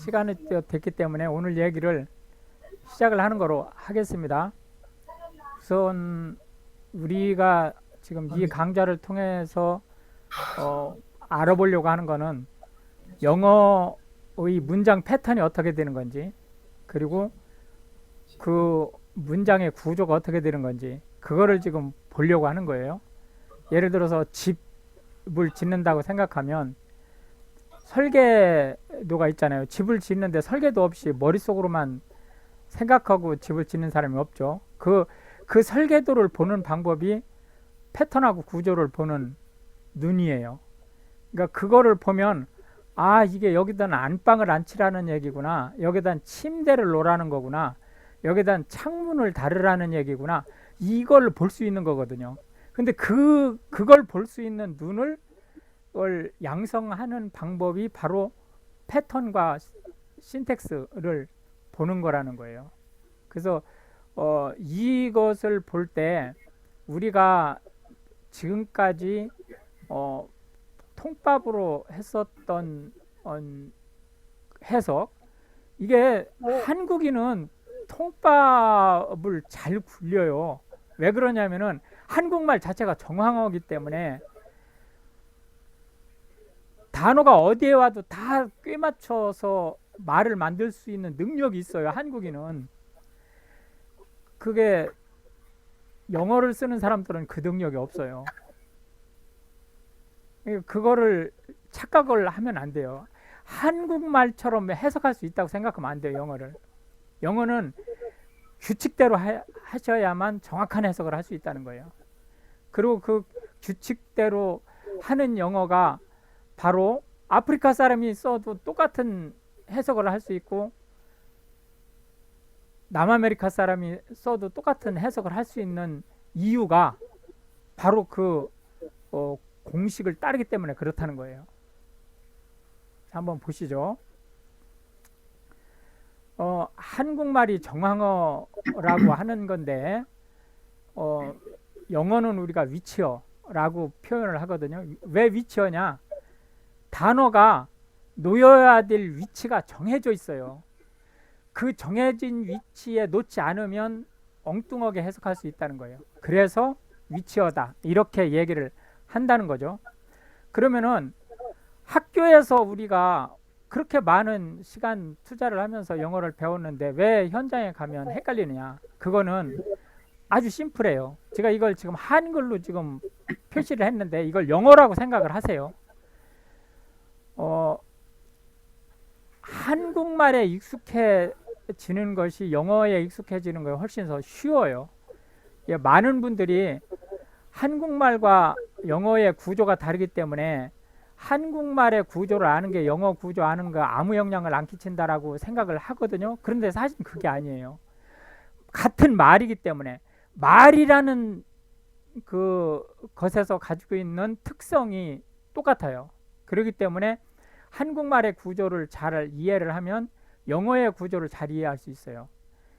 시간이 됐기 때문에 오늘 얘기를 시작을 하는 거로 하겠습니다. 우선 우리가 지금 이 강좌를 통해서 알아보려고 하는 거는 영어의 문장 패턴이 어떻게 되는 건지, 그리고 그 문장의 구조가 어떻게 되는 건지, 그거를 지금 보려고 하는 거예요. 예를 들어서 집을 짓는다고 생각하면 설계도가 있잖아요. 집을 짓는데 설계도 없이 머릿속으로만 생각하고 집을 짓는 사람이 없죠. 그 설계도를 보는 방법이 패턴하고 구조를 보는 눈이에요. 그러니까 그거를 보면, 아, 이게 여기다는 안방을 안 치라는 얘기구나, 여기다 침대를 놓으라는 거구나, 여기다 창문을 다르라는 얘기구나, 이걸 볼 수 있는 거거든요. 근데 그걸 볼 수 있는 눈을 양성하는 방법이 바로 패턴과 신텍스를 보는 거라는 거예요. 그래서 이것을 볼 때 우리가 지금까지 통밥으로 했었던 해석, 이게 한국인은 통밥을 잘 굴려요. 왜 그러냐면은 한국말 자체가 정황어이기 때문에 단어가 어디에 와도 다 꿰맞춰서 말을 만들 수 있는 능력이 있어요. 한국인은. 그게 영어를 쓰는 사람들은 그 능력이 없어요. 그거를 착각을 하면 안 돼요. 한국말처럼 해석할 수 있다고 생각하면 안 돼요. 영어는 규칙대로 하셔야만 정확한 해석을 할 수 있다는 거예요. 그리고 그 규칙대로 하는 영어가 바로 아프리카 사람이 써도 똑같은 해석을 할 수 있고, 남아메리카 사람이 써도 똑같은 해석을 할 수 있는 이유가 바로 그 공식을 따르기 때문에 그렇다는 거예요. 한번 보시죠. 한국말이 정황어라고 하는 건데, 영어는 우리가 위치어라고 표현을 하거든요. 왜 위치어냐? 단어가 놓여야 될 위치가 정해져 있어요. 그 정해진 위치에 놓지 않으면 엉뚱하게 해석할 수 있다는 거예요. 그래서 위치어다, 이렇게 얘기를 한다는 거죠. 그러면은 학교에서 우리가 그렇게 많은 시간 투자를 하면서 영어를 배웠는데 왜 현장에 가면 헷갈리느냐? 그거는 아주 심플해요. 제가 이걸 지금 한글로 지금 표시를 했는데 이걸 영어라고 생각을 하세요. 한국말에 익숙해지는 것이 영어에 익숙해지는 것이 훨씬 더 쉬워요. 많은 분들이 한국말과 영어의 구조가 다르기 때문에 한국말의 구조를 아는 게 영어 구조 아는 거 아무 영향을 안 끼친다라고 생각을 하거든요. 그런데 사실 그게 아니에요. 같은 말이기 때문에, 말이라는 그 것에서 가지고 있는 특성이 똑같아요. 그렇기 때문에 한국말의 구조를 잘 이해를 하면 영어의 구조를 잘 이해할 수 있어요.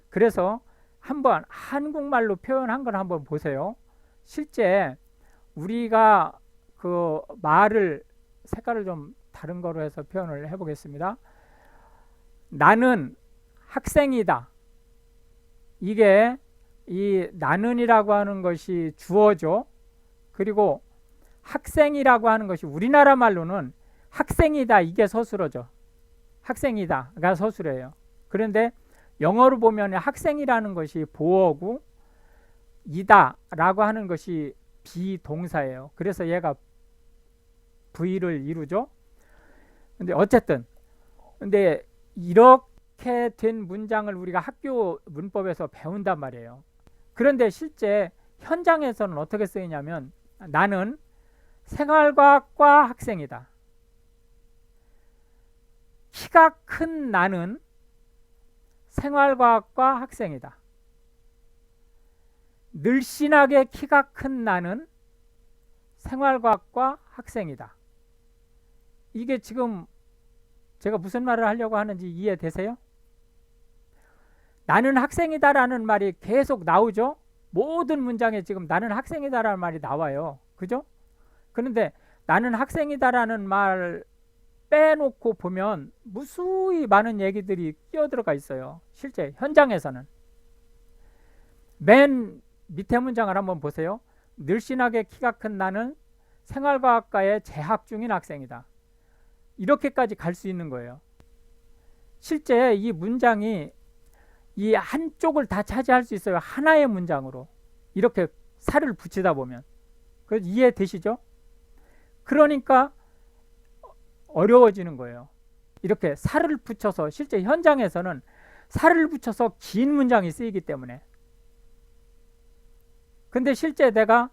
그래서 한번 한국말로 표현한 걸 한번 보세요. 실제 우리가 그 말을 색깔을 좀 다른 거로 해서 표현을 해보겠습니다. 나는 학생이다. 이게 이 나는이라고 하는 것이 주어죠. 그리고 학생이라고 하는 것이 우리나라 말로는 학생이다, 이게 서술어죠. 학생이다가 서술어예요. 그런데 영어로 보면 학생이라는 것이 보어고 이다 라고 하는 것이 비동사예요. 그래서 얘가 V를 이루죠. 근데 어쨌든, 근데 이렇게 된 문장을 우리가 학교 문법에서 배운단 말이에요. 그런데 실제 현장에서는 어떻게 쓰이냐면, 나는 생활과학과 학생이다. 키가 큰 나는 생활과학과 학생이다. 늘씬하게 키가 큰 나는 생활과학과 학생이다. 이게 지금 제가 무슨 말을 하려고 하는지 이해되세요? 나는 학생이다라는 말이 계속 나오죠. 모든 문장에 지금 나는 학생이다라는 말이 나와요. 그죠? 그런데 나는 학생이다라는 말에 빼놓고 보면 무수히 많은 얘기들이 끼어들어가 있어요. 실제 현장에서는. 맨 밑에 문장을 한번 보세요. 늘씬하게 키가 큰 나는 생활과학과에 재학 중인 학생이다. 이렇게까지 갈 수 있는 거예요. 실제 이 문장이 이 한쪽을 다 차지할 수 있어요. 하나의 문장으로. 이렇게 살을 붙이다 보면. 이해되시죠? 그러니까 어려워지는 거예요. 이렇게 살을 붙여서, 실제 현장에서는 살을 붙여서 긴 문장이 쓰이기 때문에. 근데 실제 내가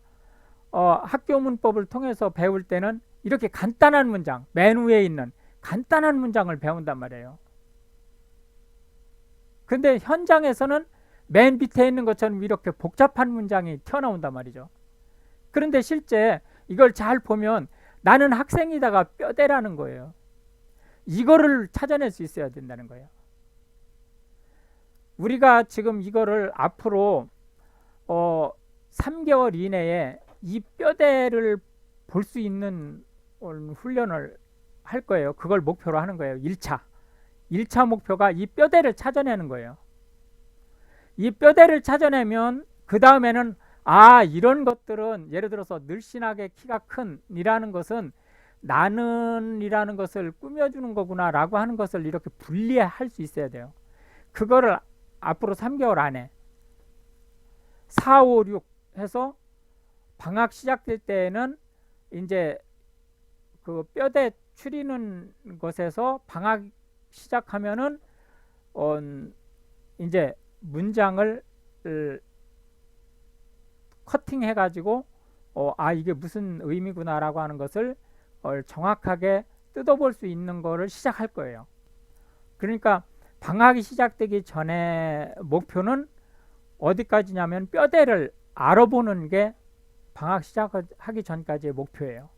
학교 문법을 통해서 배울 때는 이렇게 간단한 문장, 맨 위에 있는 간단한 문장을 배운단 말이에요. 근데 현장에서는 맨 밑에 있는 것처럼 이렇게 복잡한 문장이 튀어나온단 말이죠. 그런데 실제 이걸 잘 보면 나는 학생이다가 뼈대라는 거예요. 이거를 찾아낼 수 있어야 된다는 거예요. 우리가 지금 이거를 앞으로 3개월 이내에 이 뼈대를 볼 수 있는 훈련을 할 거예요. 그걸 목표로 하는 거예요. 1차 목표가 이 뼈대를 찾아내는 거예요. 이 뼈대를 찾아내면 그 다음에는 이런 것들은, 예를 들어서 늘씬하게 키가 큰 이라는 것은 나는 이라는 것을 꾸며주는 거구나 라고 하는 것을 이렇게 분리할 수 있어야 돼요. 그거를 앞으로 3개월 안에 4, 5, 6 해서 방학 시작될 때에는 이제 그 뼈대 추리는 것에서 방학 시작하면은 이제 문장을 커팅해 가지고 이게 무슨 의미구나 라고 하는 것을 정확하게 뜯어볼 수 있는 거를 시작할 거예요. 그러니까 방학이 시작되기 전에 목표는 어디까지냐면 뼈대를 알아보는 게 방학 시작하기 전까지의 목표예요.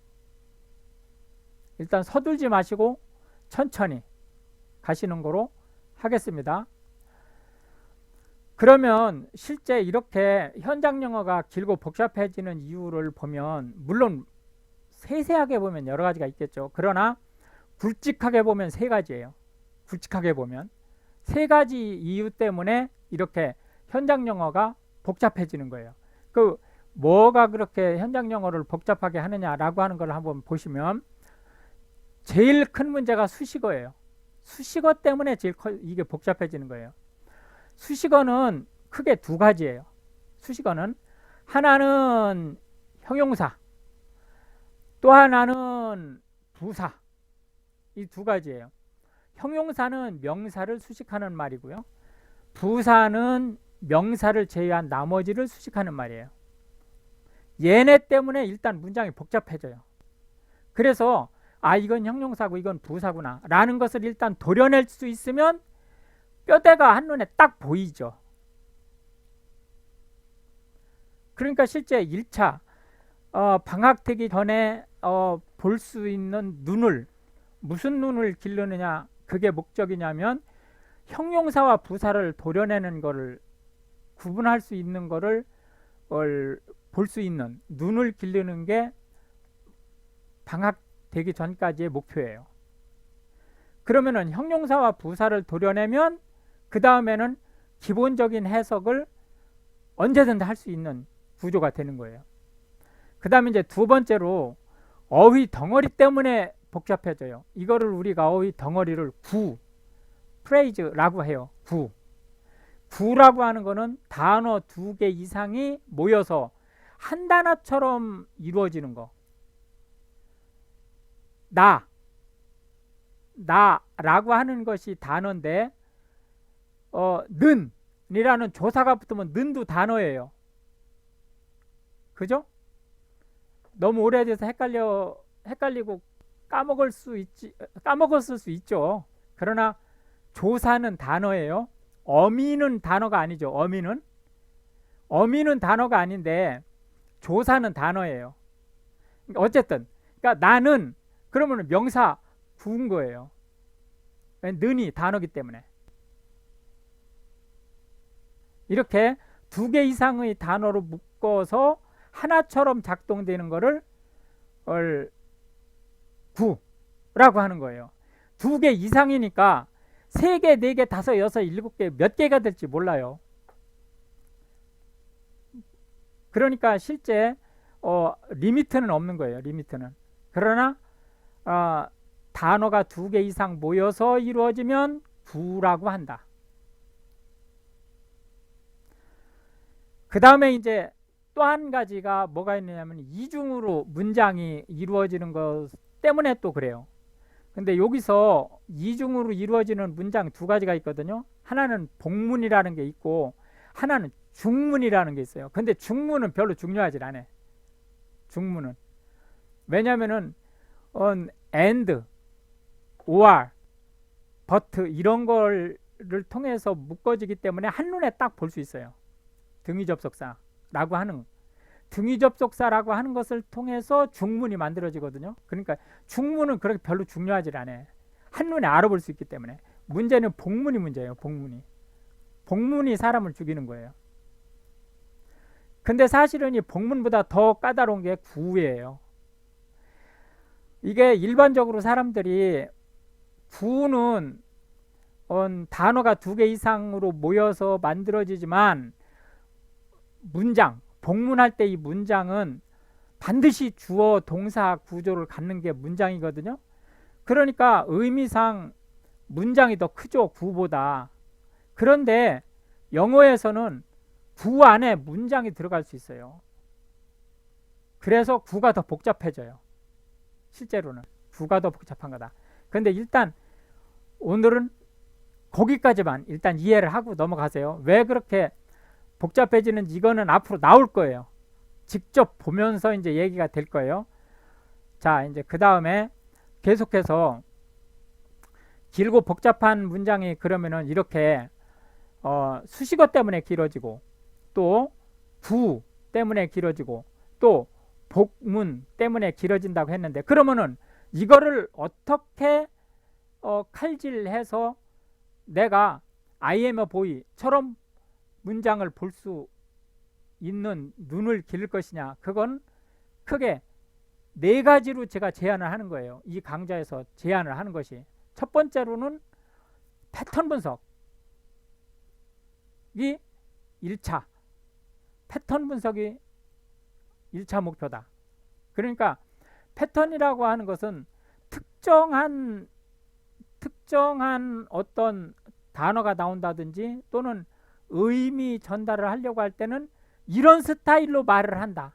일단 서둘지 마시고 천천히 가시는 거로 하겠습니다. 그러면 실제 이렇게 현장 영어가 길고 복잡해지는 이유를 보면, 물론 세세하게 보면 여러 가지가 있겠죠. 그러나 굵직하게 보면 세 가지예요. 굵직하게 보면 세 가지 이유 때문에 이렇게 현장 영어가 복잡해지는 거예요. 그 뭐가 그렇게 현장 영어를 복잡하게 하느냐라고 하는 걸 한번 보시면, 제일 큰 문제가 수식어예요. 수식어 때문에 이게 복잡해지는 거예요. 수식어는 크게 두 가지예요. 수식어는 하나는 형용사, 또 하나는 부사. 이 두 가지예요. 형용사는 명사를 수식하는 말이고요. 부사는 명사를 제외한 나머지를 수식하는 말이에요. 얘네 때문에 일단 문장이 복잡해져요. 그래서 이건 형용사고 이건 부사구나 라는 것을 일단 도려낼 수 있으면 뼈대가 한눈에 딱 보이죠. 그러니까 실제 1차 방학되기 전에 볼 수 있는 눈을, 무슨 눈을 기르느냐, 그게 목적이냐면 형용사와 부사를 도려내는 거를, 구분할 수 있는 거를 볼 수 있는 눈을 기르는 게 방학되기 전까지의 목표예요. 그러면은 형용사와 부사를 도려내면 그 다음에는 기본적인 해석을 언제든지 할 수 있는 구조가 되는 거예요. 그 다음에 이제 두 번째로 어휘 덩어리 때문에 복잡해져요. 이거를 우리가 어휘 덩어리를 프레이즈라고 해요. 구라고 하는 거는 단어 2개 이상이 모여서 한 단어처럼 이루어지는 거. 나라고 하는 것이 단어인데 는이라는 조사가 붙으면 는도 단어예요. 그죠? 너무 오래돼서 헷갈리고 까먹었을 수 있죠. 그러나 조사는 단어예요. 어미는 단어가 아니죠. 어미는 단어가 아닌데 조사는 단어예요. 어쨌든 그러니까 나는 그러면 명사 구운 거예요. 는이 단어기 때문에. 이렇게 2개 이상의 단어로 묶어서 하나처럼 작동되는 거를 라고 하는 거예요. 2개 이상이니까 3개, 4개, 5, 6, 7개 몇 개가 될지 몰라요. 그러니까 실제 리미트는 없는 거예요. 리미트는. 그러나 단어가 2개 이상 모여서 이루어지면 구라고 한다. 그 다음에 이제 또 한 가지가 뭐가 있느냐면 이중으로 문장이 이루어지는 것 때문에 또 그래요. 근데 여기서 이중으로 이루어지는 문장 2가지가 있거든요. 하나는 복문이라는 게 있고 하나는 중문이라는 게 있어요. 근데 중문은 별로 중요하지 않아요. 중문은. 왜냐면은 and, or, but 이런 거를 통해서 묶어지기 때문에 한눈에 딱 볼 수 있어요. 등위접속사라고 하는 등위접속사라고 하는 것을 통해서 중문이 만들어지거든요. 그러니까 중문은 그렇게 별로 중요하지 않아요. 한눈에 알아볼 수 있기 때문에. 문제는 복문이 문제예요. 복문이 사람을 죽이는 거예요. 근데 사실은 이 복문보다 더 까다로운 게 구예요. 이게 일반적으로 사람들이 구는 단어가 2개 이상으로 모여서 만들어지지만 문장, 복문할 때 이 문장은 반드시 주어 동사 구조를 갖는 게 문장이거든요. 그러니까 의미상 문장이 더 크죠, 구보다. 그런데 영어에서는 구 안에 문장이 들어갈 수 있어요. 그래서 구가 더 복잡해져요. 실제로는 구가 더 복잡한 거다. 그런데 일단 오늘은 거기까지만 일단 이해를 하고 넘어가세요. 왜 그렇게 복잡해지는지 이거는 앞으로 나올 거예요. 직접 보면서 이제 얘기가 될 거예요. 자, 이제 그 다음에 계속해서 길고 복잡한 문장이 그러면은 이렇게 수식어 때문에 길어지고 또 구 때문에 길어지고 또 복문 때문에 길어진다고 했는데 그러면은 이거를 어떻게 칼질해서 내가 I am a boy처럼 문장을 볼 수 있는 눈을 기를 것이냐, 그건 크게 4가지로 제가 제안을 하는 거예요. 이 강좌에서 제안을 하는 것이, 첫 번째로는 패턴 분석이 1차, 패턴 분석이 1차 목표다. 그러니까 패턴이라고 하는 것은 특정한 어떤 단어가 나온다든지 또는 의미 전달을 하려고 할 때는 이런 스타일로 말을 한다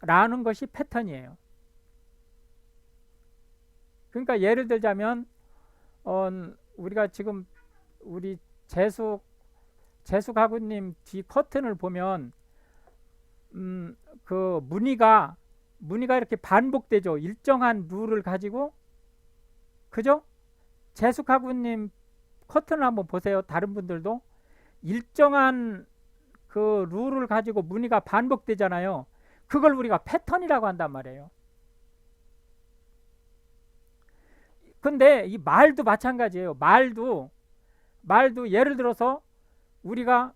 라는 것이 패턴이에요. 그러니까 예를 들자면 우리가 지금 우리 재수 가구님 뒤 커튼을 보면 그 무늬가 이렇게 반복되죠. 일정한 룰을 가지고. 그죠? 재수 가구님 커튼을 한번 보세요. 다른 분들도 일정한 그 룰을 가지고 무늬가 반복되잖아요. 그걸 우리가 패턴이라고 한단 말이에요. 근데 이 말도 마찬가지예요. 말도 예를 들어서 우리가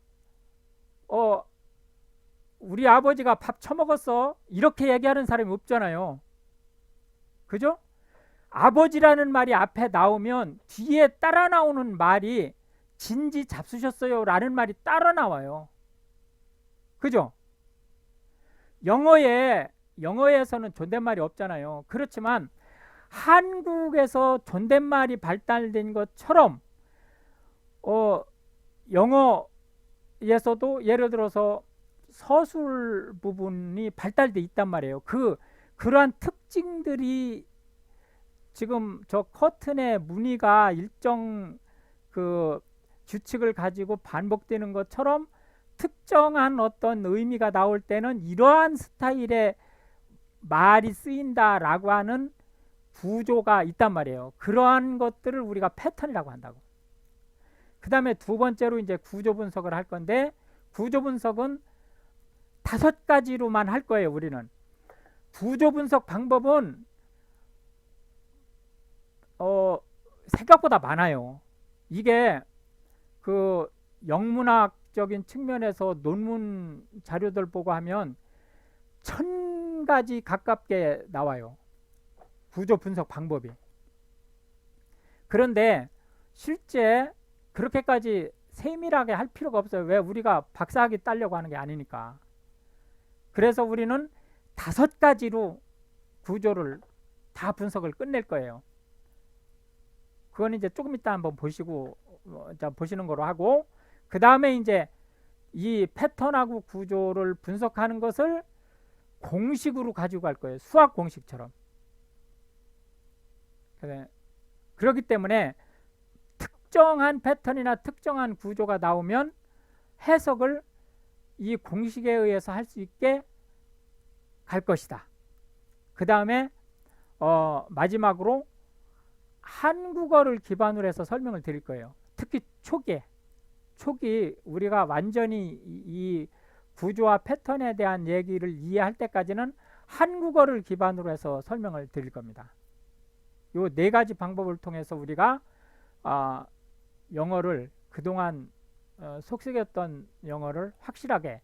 우리 아버지가 밥 처먹었어 이렇게 얘기하는 사람이 없잖아요. 그죠? 아버지라는 말이 앞에 나오면 뒤에 따라 나오는 말이 진지 잡수셨어요 라는 말이 따라 나와요. 그죠? 영어에서는 존댓말이 없잖아요. 그렇지만 한국에서 존댓말이 발달된 것처럼 영어에서도 예를 들어서 서술 부분이 발달돼 있단 말이에요. 그러한 특징들이 지금 저 커튼의 무늬가 일정 그 규칙을 가지고 반복되는 것처럼 특정한 어떤 의미가 나올 때는 이러한 스타일의 말이 쓰인다라고 하는 구조가 있단 말이에요. 그러한 것들을 우리가 패턴이라고 한다고. 그 다음에 2번째로 이제 구조 분석을 할 건데, 구조 분석은 5가지로만 할 거예요. 우리는 구조 분석 방법은 생각보다 많아요. 이게 그 영문학적인 측면에서 논문 자료들 보고 하면 1000가지 가깝게 나와요. 구조 분석 방법이. 그런데 실제 그렇게까지 세밀하게 할 필요가 없어요. 왜? 우리가 박사학위 따려고 하는 게 아니니까. 그래서 우리는 5가지로 구조를 다 분석을 끝낼 거예요. 그건 이제 조금 이따 한번 보시고 보시는 거로 하고, 그 다음에 이제 이 패턴하고 구조를 분석하는 것을 공식으로 가지고 갈 거예요. 수학 공식처럼. 그렇기 때문에 특정한 패턴이나 특정한 구조가 나오면 해석을 이 공식에 의해서 할 수 있게 갈 것이다. 그 다음에 마지막으로 한국어를 기반으로 해서 설명을 드릴 거예요. 특히 초기 우리가 완전히 이 구조와 패턴에 대한 얘기를 이해할 때까지는 한국어를 기반으로 해서 설명을 드릴 겁니다. 요 4가지 방법을 통해서 우리가 영어를 그동안 속삭였던 영어를 확실하게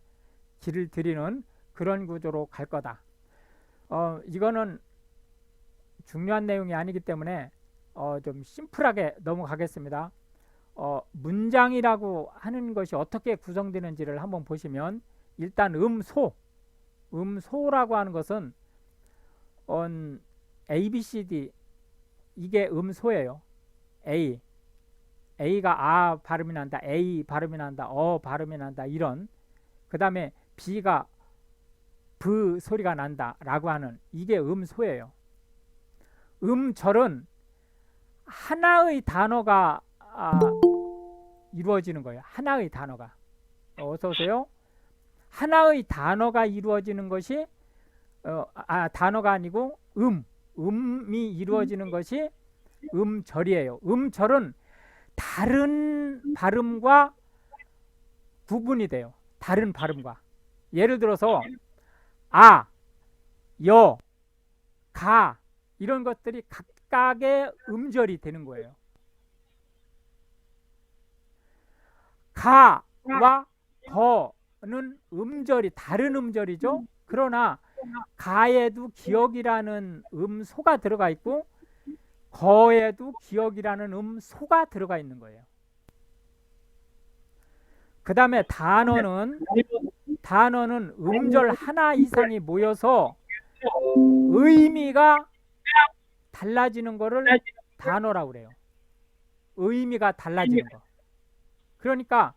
길을 들이는 그런 구조로 갈 거다. 이거는 중요한 내용이 아니기 때문에 좀 심플하게 넘어가겠습니다. 문장이라고 하는 것이 어떻게 구성되는지를 한번 보시면, 일단 음소라고 하는 것은 A, B, C, D 이게 음소예요. A가 아 발음이 난다, A 발음이 난다, 발음이 난다, 이런. 그 다음에 B가 V 소리가 난다 라고 하는, 이게 음소예요. 음절은 하나의 단어가 이루어지는 거예요. 하나의 단어가. 어서 오세요. 하나의 단어가 이루어지는 것이 단어가 아니고 음이 이루어지는 것이 음절이에요. 음절은 다른 발음과 구분이 돼요. 다른 발음과. 예를 들어서 아, 여, 가 이런 것들이 각각의 음절이 되는 거예요. 가와 거는 음절이 다른 음절이죠. 그러나 가에도 기억이라는 음소가 들어가 있고 거에도 기억이라는 음소가 들어가 있는 거예요. 그 다음에 단어는 음절 하나 이상이 모여서 의미가 달라지는 거를 단어라고 그래요. 의미가 달라지는 거. 그러니까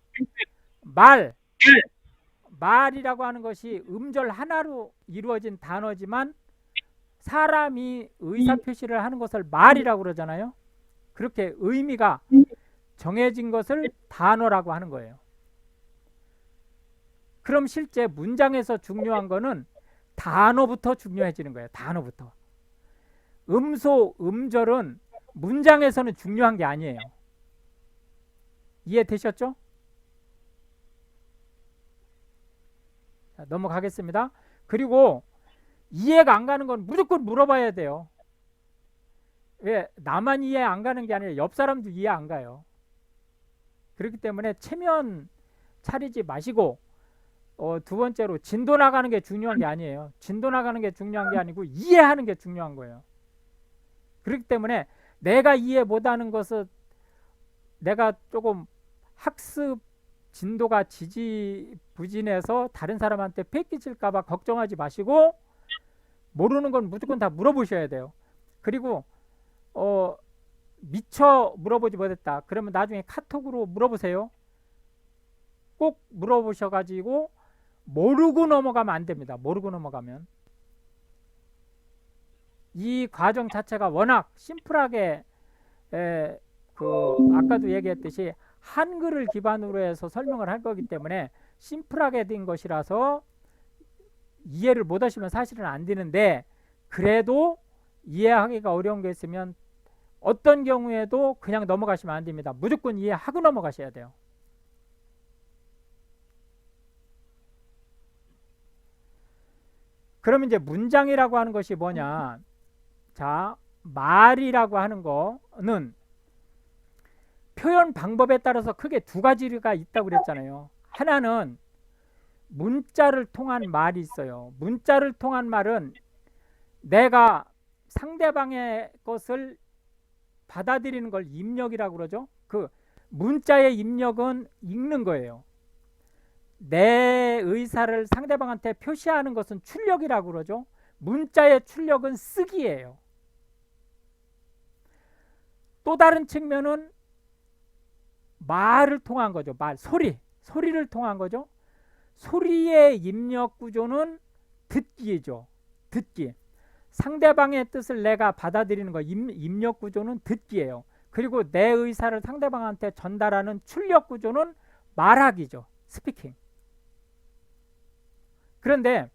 말이라고 하는 것이 음절 하나로 이루어진 단어지만 사람이 의사표시를 하는 것을 말이라고 그러잖아요. 그렇게 의미가 정해진 것을 단어라고 하는 거예요. 그럼 실제 문장에서 중요한 거는 단어부터 중요해지는 거예요. 단어부터. 음소, 음절은 문장에서는 중요한 게 아니에요. 이해되셨죠? 자, 넘어가겠습니다. 그리고 이해가 안 가는 건 무조건 물어봐야 돼요. 왜? 나만 이해 안 가는 게 아니라 옆 사람도 이해 안 가요. 그렇기 때문에 체면 차리지 마시고, 두 번째로 진도 나가는 게 중요한 게 아니에요. 진도 나가는 게 중요한 게 아니고 이해하는 게 중요한 거예요. 그렇기 때문에 내가 이해 못하는 것은 내가 조금 학습 진도가 지지부진해서 다른 사람한테 폐끼칠까 봐 걱정하지 마시고, 모르는 건 무조건 다 물어보셔야 돼요. 그리고 미처 물어보지 못했다 그러면 나중에 카톡으로 물어보세요. 꼭 물어보셔가지고 모르고 넘어가면 안 됩니다. 모르고 넘어가면 이 과정 자체가 워낙 심플하게 아까도 얘기했듯이 한글을 기반으로 해서 설명을 할 거기 때문에 심플하게 된 것이라서 이해를 못 하시면 사실은 안 되는데, 그래도 이해하기가 어려운 게 있으면 어떤 경우에도 그냥 넘어가시면 안 됩니다. 무조건 이해하고 넘어가셔야 돼요. 그럼 이제 문장이라고 하는 것이 뭐냐? 자, 말이라고 하는 거는 표현 방법에 따라서 크게 2가지가 있다고 그랬잖아요. 하나는 문자를 통한 말이 있어요. 문자를 통한 말은 내가 상대방의 것을 받아들이는 걸 입력이라고 그러죠. 그 문자의 입력은 읽는 거예요. 내 의사를 상대방한테 표시하는 것은 출력이라고 그러죠. 문자의 출력은 쓰기예요. 또 다른 측면은 말을 통한 거죠. 소리를 통한 거죠. 소리의 입력 구조는 듣기죠. 듣기. 상대방의 뜻을 내가 받아들이는 거, 입력 구조는 듣기예요. 그리고 내 의사를 상대방한테 전달하는 출력 구조는 말하기죠. 스피킹. 그런데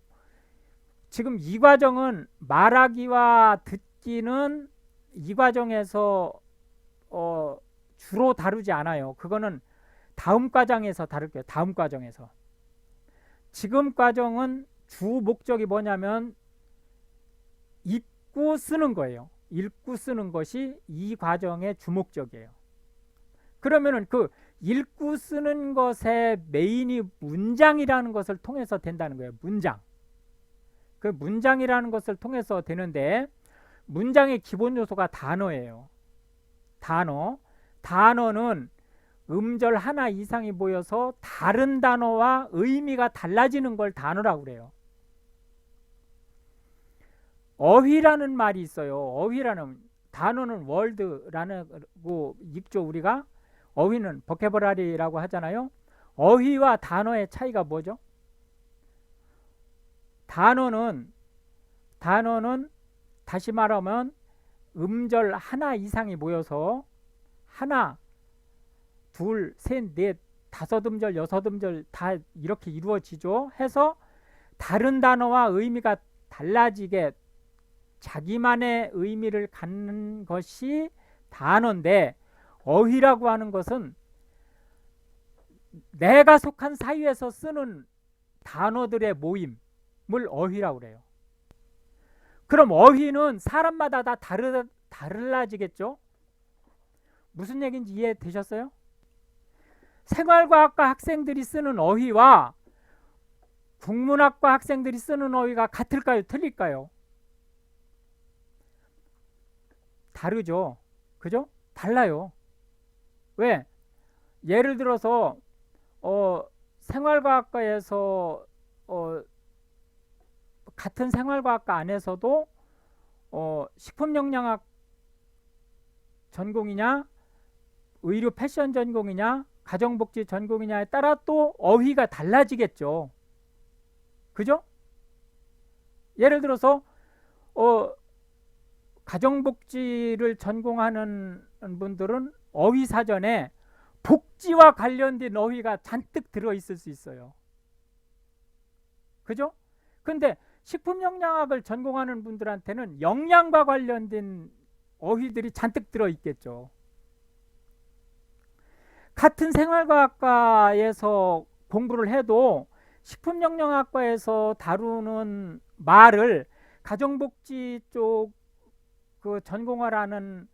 지금 이 과정은 말하기와 듣기는 이 과정에서 주로 다루지 않아요. 그거는 다음 과정에서 다룰게요. 다음 과정에서. 지금 과정은 주 목적이 뭐냐면 읽고 쓰는 거예요. 읽고 쓰는 것이 이 과정의 주목적이에요. 그러면은 그 읽고 쓰는 것의 메인이 문장이라는 것을 통해서 된다는 거예요. 문장. 그 문장이라는 것을 통해서 되는데 문장의 기본 요소가 단어예요. 단어. 단어는 음절 하나 이상이 모여서 다른 단어와 의미가 달라지는 걸 단어라고 그래요. 어휘라는 말이 있어요. 어휘라는 단어는 월드라고 읽죠. 우리가 어휘는 버케버라리라고 하잖아요. 어휘와 단어의 차이가 뭐죠? 단어는 다시 말하면 음절 하나 이상이 모여서 하나, 둘, 셋, 넷, 다섯 음절, 여섯 음절 다 이렇게 이루어지죠. 해서 다른 단어와 의미가 달라지게 자기만의 의미를 갖는 것이 단어인데, 어휘라고 하는 것은 내가 속한 사유에서 쓰는 단어들의 모임을 어휘라고 그래요. 그럼 어휘는 사람마다 다 달라지겠죠? 무슨 얘기인지 이해되셨어요? 생활과학과 학생들이 쓰는 어휘와 국문학과 학생들이 쓰는 어휘가 같을까요? 틀릴까요? 다르죠. 그죠? 달라요. 왜? 예를 들어서 생활과학과에서 같은 생활과학과 안에서도 식품영양학 전공이냐, 의료 패션 전공이냐, 가정복지 전공이냐에 따라 또 어휘가 달라지겠죠. 그죠? 예를 들어서 가정복지를 전공하는 분들은 어휘사전에 복지와 관련된 어휘가 잔뜩 들어있을 수 있어요. 그죠? 근데 식품영양학을 전공하는 분들한테는 영양과 관련된 어휘들이 잔뜩 들어있겠죠. 같은 생활과학과에서 공부를 해도 식품영양학과에서 다루는 말을 가정복지 쪽 그 전공하라는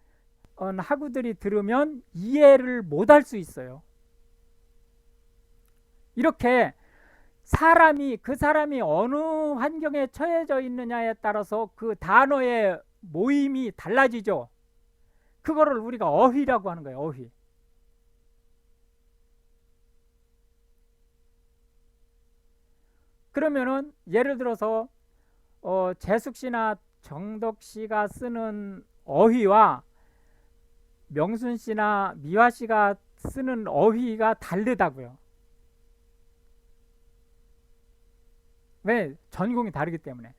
학우들이 들으면 이해를 못할 수 있어요. 이렇게 그 사람이 어느 환경에 처해져 있느냐에 따라서 그 단어의 모임이 달라지죠. 그거를 우리가 어휘라고 하는 거예요. 어휘. 그러면은 예를 들어서 재숙 씨나 정덕 씨가 쓰는 어휘와 명순 씨나 미화 씨가 쓰는 어휘가 다르다고요. 왜? 전공이 다르기 때문에.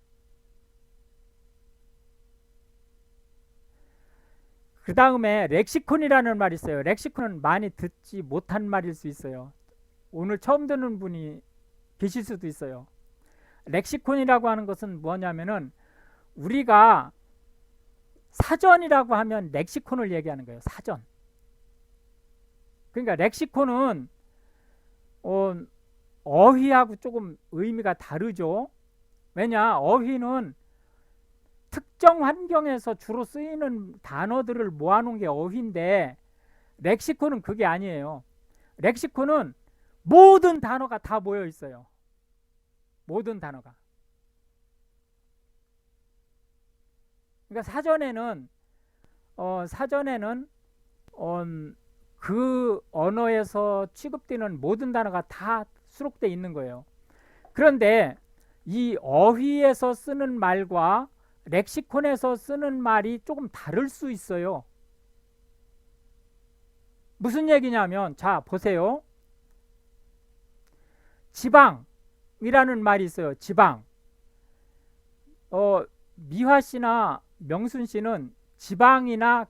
그 다음에 렉시콘이라는 말이 있어요. 렉시콘은 많이 듣지 못한 말일 수 있어요. 오늘 처음 듣는 분이 계실 수도 있어요. 렉시콘이라고 하는 것은 뭐냐면은 우리가 사전이라고 하면 렉시콘을 얘기하는 거예요. 사전. 그러니까 렉시콘은 어휘하고 조금 의미가 다르죠. 왜냐? 어휘는 특정 환경에서 주로 쓰이는 단어들을 모아놓은 게 어휘인데 렉시콘은 그게 아니에요. 렉시콘은 모든 단어가 다 모여 있어요. 모든 단어가. 그러니까 사전에는 사전에는 그 언어에서 취급되는 모든 단어가 다 수록되어 있는 거예요. 그런데 이 어휘에서 쓰는 말과 렉시콘에서 쓰는 말이 조금 다를 수 있어요. 무슨 얘기냐면, 자 보세요. 지방이라는 말이 있어요. 지방. 미화 씨나 명순 씨는 지방이나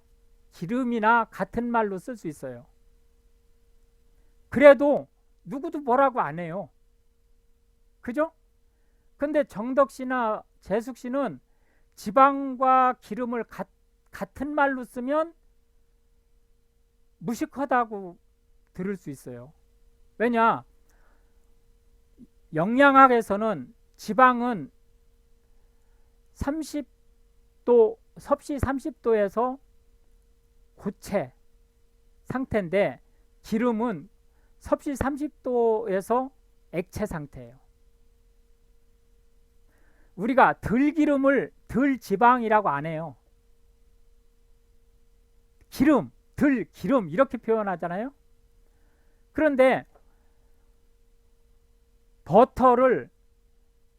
기름이나 같은 말로 쓸 수 있어요. 그래도 누구도 뭐라고 안 해요. 그죠? 근데 정덕 씨나 재숙 씨는 지방과 기름을 같은 말로 쓰면 무식하다고 들을 수 있어요. 왜냐? 영양학에서는 지방은 30도, 섭씨 30도에서 고체 상태인데 기름은 섭씨 30도에서 액체 상태예요. 우리가 들기름을 들지방이라고 안 해요. 기름, 들기름 이렇게 표현하잖아요. 그런데 버터를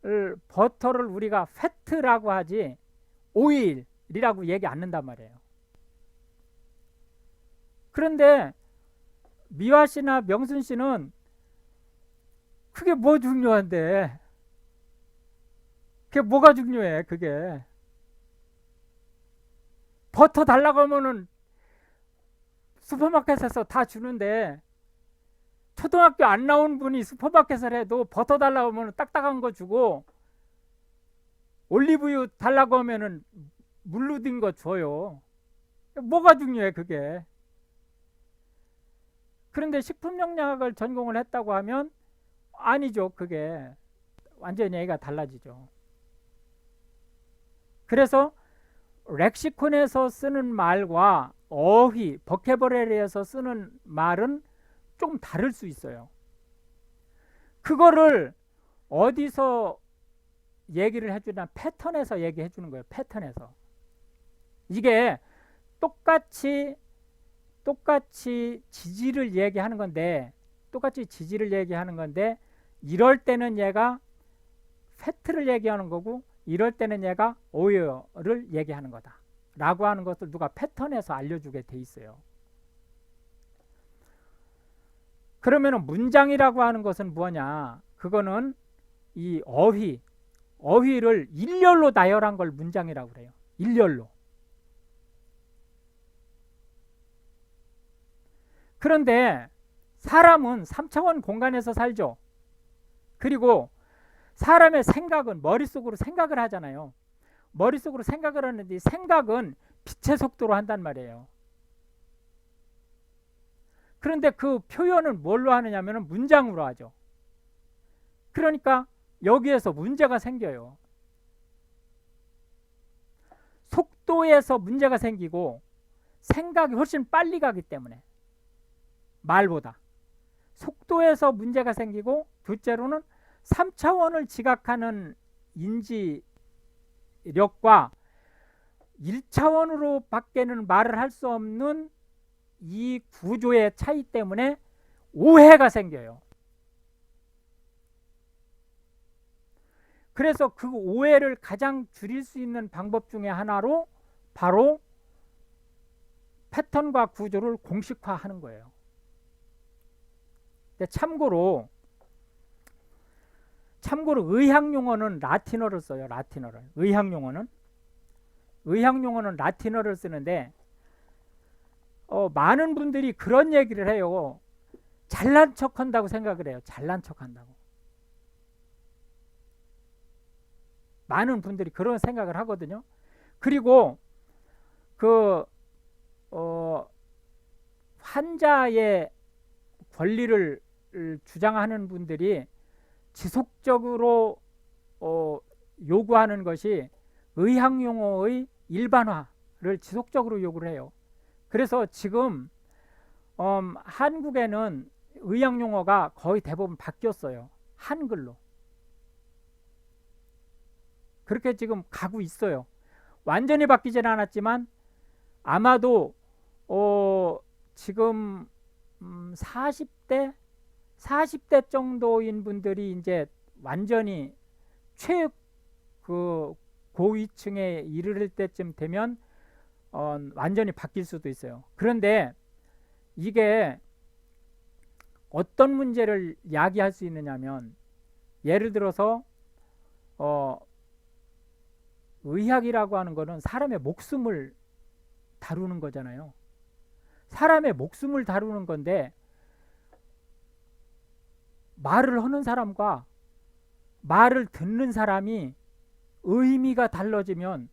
우리가 패트라고 하지 오일이라고 얘기 안 한단 말이에요. 그런데 미화 씨나 명순 씨는 그게 뭐 중요한데? 그게 뭐가 중요해? 그게 버터 달라고 하면은 슈퍼마켓에서 다 주는데 초등학교 안 나온 분이 슈퍼마켓을 해도 버터 달라고 하면 딱딱한 거 주고 올리브유 달라고 하면은 물로 든 거 줘요. 뭐가 중요해 그게? 그런데 식품영양학을 전공을 했다고 하면 아니죠. 그게 완전히 얘기가 달라지죠. 그래서 렉시콘에서 쓰는 말과 어휘, 버케버러리에서 쓰는 말은 좀 다를 수 있어요. 그거를 어디서 얘기를 해주냐? 패턴에서 얘기해 주는 거예요. 패턴에서. 이게 똑같이 지지를 얘기하는 건데 이럴 때는 얘가 팩트를 얘기하는 거고 이럴 때는 얘가 오해를 얘기하는 거다 라고 하는 것을 누가 패턴에서 알려주게 돼 있어요. 그러면 문장이라고 하는 것은 뭐냐? 그거는 이 어휘를 일렬로 나열한 걸 문장이라고 그래요. 일렬로. 그런데 사람은 3차원 공간에서 살죠. 그리고 사람의 생각은 머릿속으로 생각을 하잖아요. 머릿속으로 생각을 하는데 생각은 빛의 속도로 한단 말이에요. 그런데 그 표현은 뭘로 하느냐면 문장으로 하죠. 그러니까 여기에서 문제가 생겨요. 속도에서 문제가 생기고 생각이 훨씬 빨리 가기 때문에 말보다 속도에서 문제가 생기고 둘째로는 3차원을 지각하는 인지력과 1차원으로 밖에는 말을 할 수 없는 이 구조의 차이 때문에 오해가 생겨요. 그래서 그 오해를 가장 줄일 수 있는 방법 중에 하나로 바로 패턴과 구조를 공식화하는 거예요. 참고로 의학용어는 라틴어를 써요. 라틴어를. 의학용어는 라틴어를 쓰는데 많은 분들이 그런 얘기를 해요. 잘난 척한다고 생각을 해요. 잘난 척한다고. 많은 분들이 그런 생각을 하거든요. 그리고 그 환자의 권리를 주장하는 분들이 지속적으로 요구하는 것이 의학용어의 일반화를 지속적으로 요구를 해요. 그래서 지금 한국에는 의학용어가 거의 대부분 바뀌었어요. 한글로. 그렇게 지금 가고 있어요. 완전히 바뀌지는 않았지만 아마도 지금 40대 정도인 분들이 이제 완전히 최 그 고위층에 이르를 때쯤 되면 완전히 바뀔 수도 있어요. 그런데 이게 어떤 문제를 야기할 수 있느냐면, 예를 들어서 의학이라고 하는 거는 사람의 목숨을 다루는 거잖아요. 사람의 목숨을 다루는 건데, 말을 하는 사람과 말을 듣는 사람이 의미가 달라지면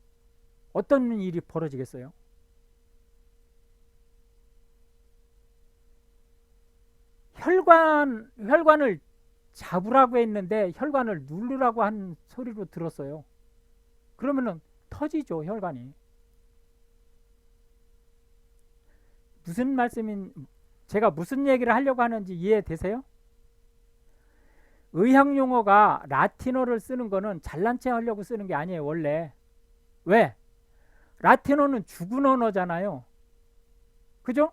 어떤 일이 벌어지겠어요? 혈관을 잡으라고 했는데 혈관을 누르라고 한 소리로 들었어요. 그러면은 터지죠, 혈관이. 제가 무슨 얘기를 하려고 하는지 이해되세요? 의학 용어가 라틴어를 쓰는 거는 잘난 체 하려고 쓰는 게 아니에요, 원래. 왜? 라틴어는 죽은 언어잖아요. 그죠?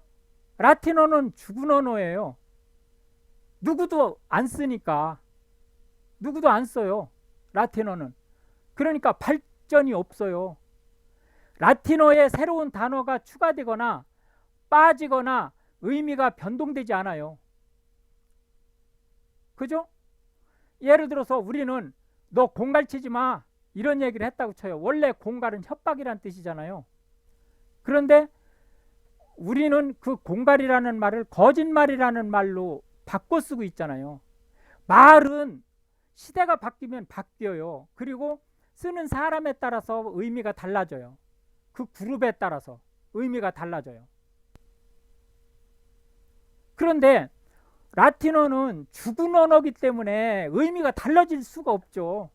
라틴어는 죽은 언어예요. 누구도 안 쓰니까. 누구도 안 써요, 라틴어는. 그러니까 발전이 없어요. 라틴어에 새로운 단어가 추가되거나 빠지거나 의미가 변동되지 않아요. 그죠? 예를 들어서 우리는 너 공갈 치지 마, 이런 얘기를 했다고 쳐요. 원래 공갈은 협박이란 뜻이잖아요. 그런데 우리는 그 공갈이라는 말을 거짓말이라는 말로 바꿔 쓰고 있잖아요. 말은 시대가 바뀌면 바뀌어요. 그리고 쓰는 사람에 따라서 의미가 달라져요. 그 그룹에 따라서 의미가 달라져요. 그런데 라틴어는 죽은 언어이기 때문에 의미가 달라질 수가 없죠.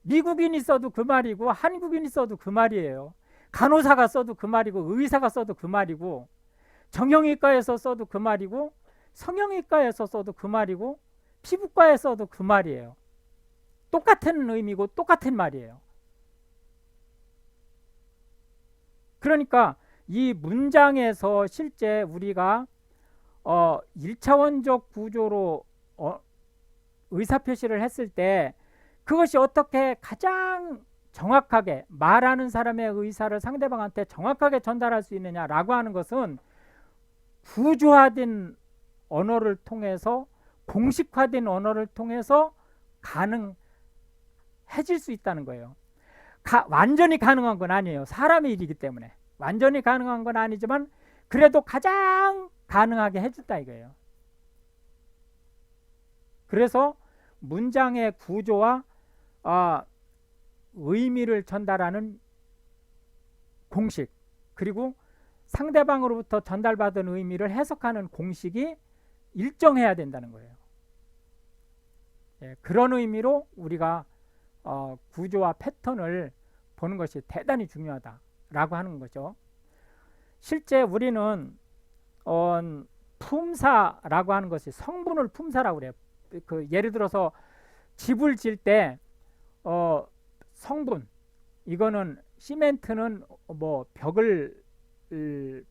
미국인이 써도 그 말이고 한국인이 써도 그 말이에요. 간호사가 써도 그 말이고 의사가 써도 그 말이고 정형외과에서 써도 그 말이고 성형외과에서 써도 그 말이고 피부과에 써도 그 말이에요. 똑같은 의미고 똑같은 말이에요. 그러니까 이 문장에서 실제 우리가 1차원적 구조로 의사표시를 했을 때 그것이 어떻게 가장 정확하게 말하는 사람의 의사를 상대방한테 정확하게 전달할 수 있느냐라고 하는 것은 구조화된 언어를 통해서, 공식화된 언어를 통해서 가능해질 수 있다는 거예요. 완전히 가능한 건 아니에요. 사람의 일이기 때문에. 완전히 가능한 건 아니지만 그래도 가장 가능하게 해준다 이거예요. 그래서 문장의 구조와 의미를 전달하는 공식, 그리고 상대방으로부터 전달받은 의미를 해석하는 공식이 일정해야 된다는 거예요. 그런 의미로 우리가 구조와 패턴을 보는 것이 대단히 중요하다라고 하는 거죠. 실제 우리는 품사라고 하는 것이 성분을 품사라고 그래요. 예를 들어서 집을 질 때 성분, 이거는 시멘트는 뭐 벽을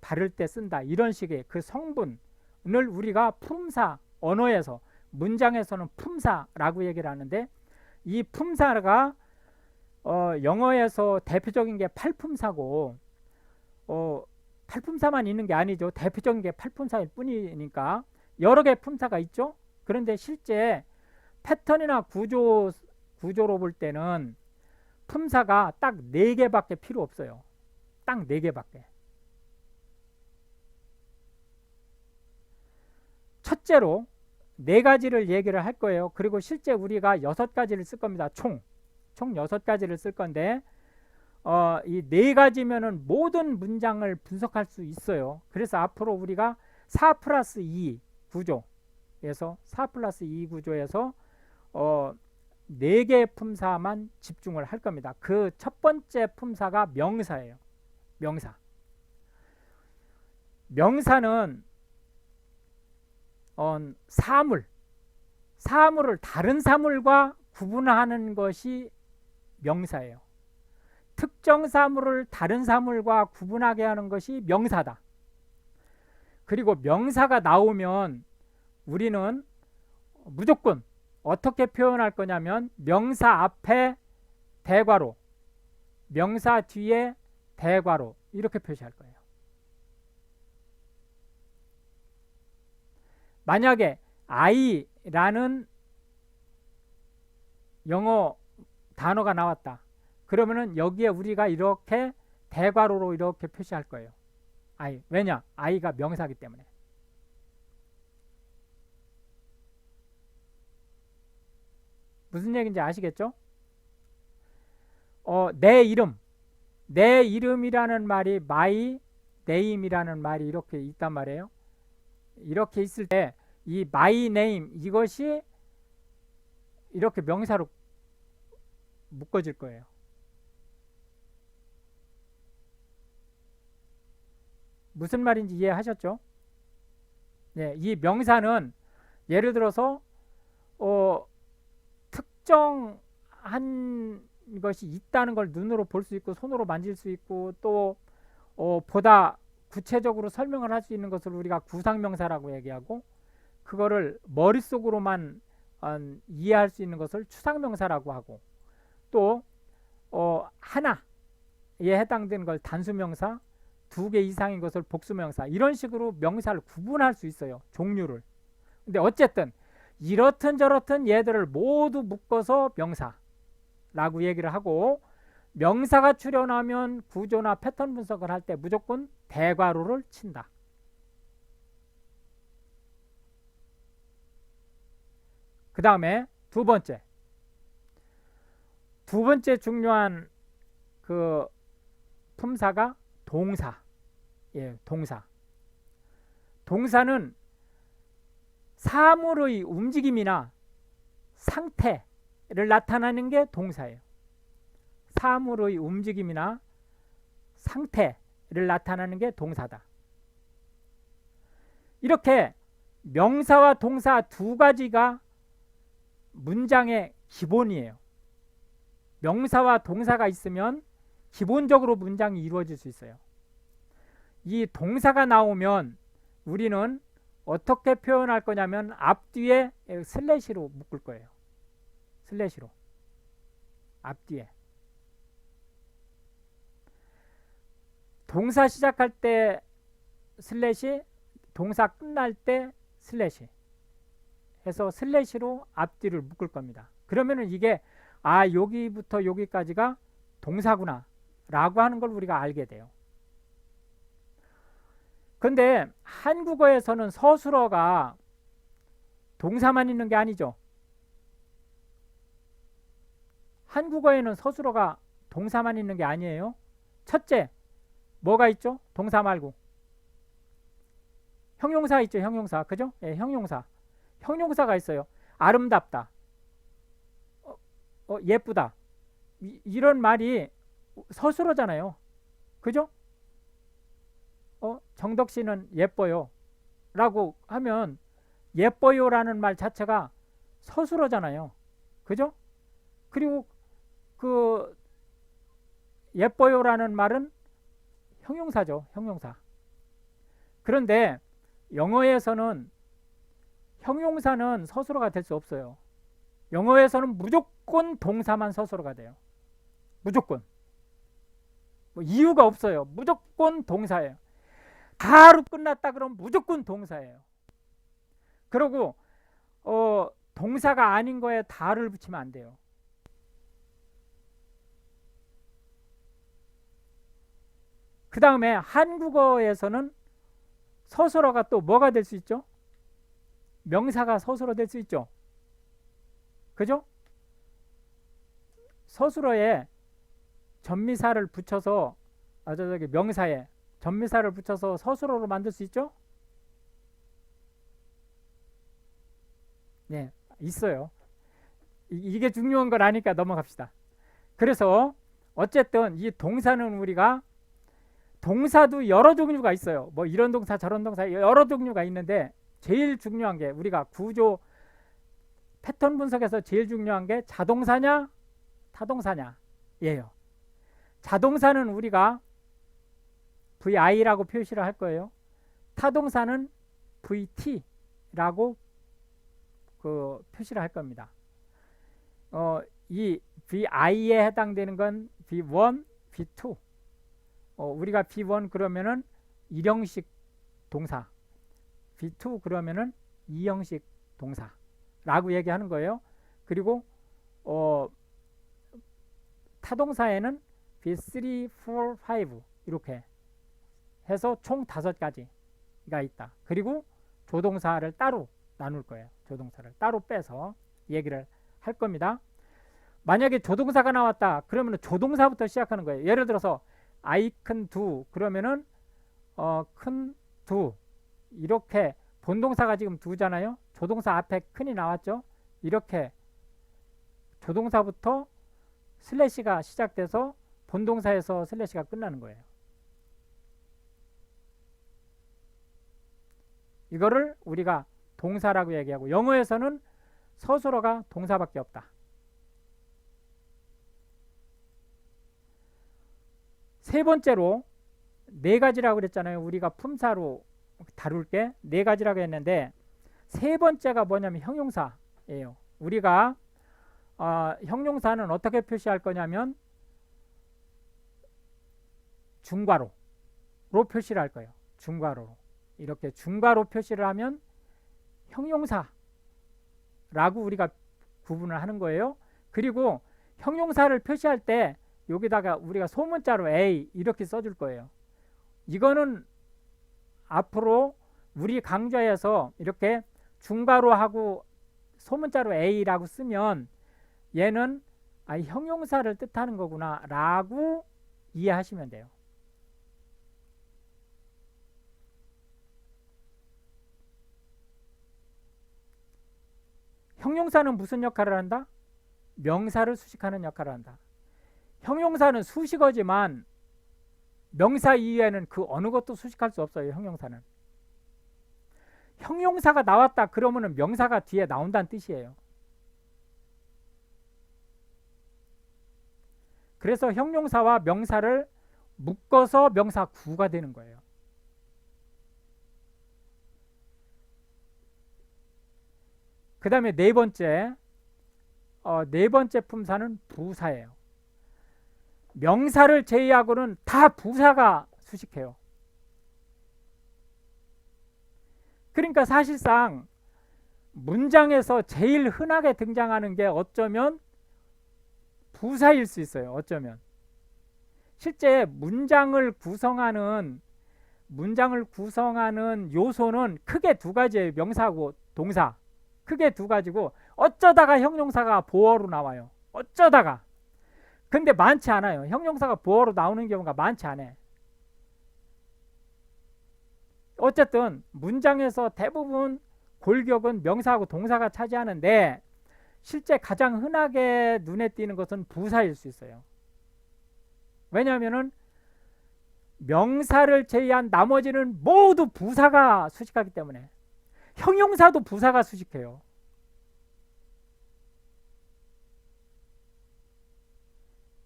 바를 때 쓴다, 이런 식의 그 성분을 우리가 품사, 언어에서, 문장에서는 품사라고 얘기를 하는데, 이 품사가 영어에서 대표적인 게 팔품사고, 팔품사만 있는 게 아니죠. 대표적인 게 팔품사일 뿐이니까 여러 개의 품사가 있죠. 그런데 실제 패턴이나 구조로 볼 때는 품사가 딱 4개밖에 필요 없어요. 딱 4개밖에. 첫째로 4가지를 얘기를 할 거예요. 그리고 실제 우리가 6가지를 쓸 겁니다. 총 6가지를 쓸 건데, 이 4가지면은 모든 문장을 분석할 수 있어요. 그래서 앞으로 우리가 4+2 구조에서 4+2 구조에서 4개의 품사만 집중을 할 겁니다. 그 첫 번째 품사가 명사예요. 명사는 사물을 다른 사물과 구분하는 것이 명사예요. 특정 사물을 다른 사물과 구분하게 하는 것이 명사다. 그리고 명사가 나오면 우리는 무조건 어떻게 표현할 거냐면 명사 앞에 대괄호, 명사 뒤에 대괄호 이렇게 표시할 거예요. 만약에 I라는 영어 단어가 나왔다. 그러면은 여기에 우리가 이렇게 대괄호로 이렇게 표시할 거예요. I. 왜냐? I가 명사이기 때문에. 무슨 얘기인지 아시겠죠? 내 이름. 내 이름이라는 말이 my name이라는 말이 이렇게 있단 말이에요. 이렇게 있을 때 이 my name 이것이 이렇게 명사로 묶어질 거예요. 무슨 말인지 이해하셨죠? 네, 이 명사는 예를 들어서 특정한 것이 있다는 걸 눈으로 볼 수 있고 손으로 만질 수 있고 또 보다 구체적으로 설명을 할 수 있는 것을 우리가 구상명사라고 얘기하고 그거를 머릿속으로만 이해할 수 있는 것을 추상명사라고 하고 또 하나에 해당되는 걸 단수명사, 2개 이상인 것을 복수명사 이런 식으로 명사를 구분할 수 있어요. 종류를. 근데 어쨌든 이렇든 저렇든 얘들을 모두 묶어서 명사라고 얘기를 하고 명사가 출현하면 구조나 패턴 분석을 할 때 무조건 대괄호를 친다. 그 다음에 두 번째 중요한 그 품사가 동사. 예, 동사. 동사는 사물의 움직임이나 상태를 나타내는 게 동사예요. 사물의 움직임이나 상태를 나타내는 게 동사다. 이렇게 명사와 동사 두 가지가 문장의 기본이에요. 명사와 동사가 있으면 기본적으로 문장이 이루어질 수 있어요. 이 동사가 나오면 우리는 어떻게 표현할 거냐면 앞뒤에 슬래시로 묶을 거예요. 슬래시로. 앞뒤에. 동사 시작할 때 슬래시, 동사 끝날 때 슬래시 해서 슬래시로 앞뒤를 묶을 겁니다. 그러면은 이게 여기부터 여기까지가 동사구나 라고 하는 걸 우리가 알게 돼요. 근데 한국어에서는 서술어가 동사만 있는 게 아니죠. 한국어에는 서술어가 동사만 있는 게 아니에요. 첫째, 뭐가 있죠? 동사 말고 형용사 있죠. 형용사. 그죠? 예, 형용사. 형용사가 있어요. 아름답다, 예쁘다, 이런 말이 서술어잖아요. 그죠? 정덕 씨는 예뻐요 라고 하면 예뻐요 라는 말 자체가 서술어잖아요. 그죠? 그리고 그 예뻐요 라는 말은 형용사죠. 형용사. 그런데 영어에서는 형용사는 서술어가 될 수 없어요. 영어에서는 무조건 동사만 서술어가 돼요. 무조건. 뭐 이유가 없어요. 무조건 동사예요. 다로 끝났다 그러면 무조건 동사예요. 그리고 동사가 아닌 거에 다를 붙이면 안 돼요. 그 다음에 한국어에서는 서술어가 또 뭐가 될 수 있죠? 명사가 서술어 될 수 있죠. 그죠? 서술어에 전미사를 붙여서 명사에 전미사를 붙여서 서술어로 만들 수 있죠? 네, 있어요. 이게 중요한 걸 아니까 넘어갑시다. 그래서 어쨌든 이 동사는 우리가 동사도 여러 종류가 있어요. 뭐 이런 동사 저런 동사 여러 종류가 있는데 제일 중요한 게 우리가 구조 패턴 분석에서 제일 중요한 게 자동사냐 타동사냐 예요. 자동사는 우리가 VI라고 표시를 할 거예요. 타동사는 VT라고 표시를 할 겁니다. 이 VI에 해당되는 건 V1, V2. 우리가 V1 그러면은 1형식 동사, V2 그러면은 2형식 동사라고 얘기하는 거예요. 그리고 타동사에는 V3, 4, 5 이렇게 해서 총 5가지가 있다. 그리고 조동사를 따로 나눌 거예요. 조동사를 따로 빼서 얘기를 할 겁니다. 만약에 조동사가 나왔다 그러면 조동사부터 시작하는 거예요. 예를 들어서 I can do 그러면은 can do 이렇게 본동사가 지금 do잖아요. 조동사 앞에 can이 나왔죠. 이렇게 조동사부터 슬래시가 시작돼서 본동사에서 슬래시가 끝나는 거예요. 이거를 우리가 동사라고 얘기하고, 영어에서는 서술어가 동사밖에 없다. 세 번째로 4가지라고 그랬잖아요. 우리가 품사로 다룰 게 4가지라고 했는데, 세 번째가 뭐냐면 형용사예요. 우리가 형용사는 어떻게 표시할 거냐면 중괄호로 표시를 할 거예요. 중괄호로. 이렇게 중괄호 표시를 하면 형용사라고 우리가 구분을 하는 거예요. 그리고 형용사를 표시할 때 여기다가 우리가 소문자로 A 이렇게 써줄 거예요. 이거는 앞으로 우리 강좌에서 이렇게 중괄호하고 소문자로 A라고 쓰면 얘는 형용사를 뜻하는 거구나 라고 이해하시면 돼요. 형용사는 무슨 역할을 한다? 명사를 수식하는 역할을 한다. 형용사는 수식어지만 명사 이외에는 그 어느 것도 수식할 수 없어요. 형용사는. 형용사가 나왔다 그러면 명사가 뒤에 나온다는 뜻이에요. 그래서 형용사와 명사를 묶어서 명사 구가 되는 거예요. 그 다음에 네 번째 품사는 부사예요. 명사를 제외하고는 다 부사가 수식해요. 그러니까 사실상 문장에서 제일 흔하게 등장하는 게 어쩌면 부사일 수 있어요. 어쩌면. 실제 문장을 구성하는 요소는 크게 2가지예요. 명사하고 동사. 크게 2가지고 어쩌다가 형용사가 보어로 나와요. 어쩌다가. 근데 많지 않아요. 형용사가 보어로 나오는 경우가 많지 않아요. 어쨌든 문장에서 대부분 골격은 명사하고 동사가 차지하는데 실제 가장 흔하게 눈에 띄는 것은 부사일 수 있어요. 왜냐하면 명사를 제외한 나머지는 모두 부사가 수식하기 때문에. 형용사도 부사가 수식해요.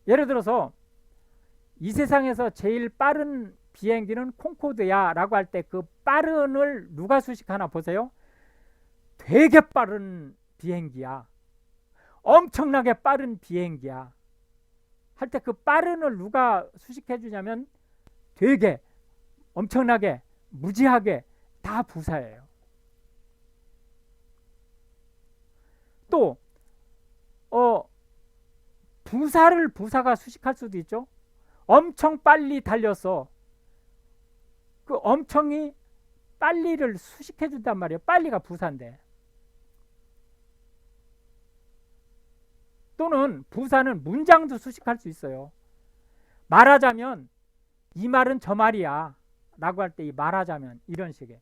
예를 들어서 이 세상에서 제일 빠른 비행기는 콩코드야 라고 할 때 그 빠른을 누가 수식하나 보세요. 되게 빠른 비행기야, 엄청나게 빠른 비행기야 할 때 그 빠른을 누가 수식해 주냐면 되게, 엄청나게, 무지하게 다 부사예요. 또 부사를 부사가 수식할 수도 있죠. 엄청 빨리 달렸어. 그 엄청이 빨리를 수식해 준단 말이에요. 빨리가 부사인데. 또는 부사는 문장도 수식할 수 있어요. 말하자면 이 말은 저 말이야 라고 할 때 이 말하자면 이런 식의.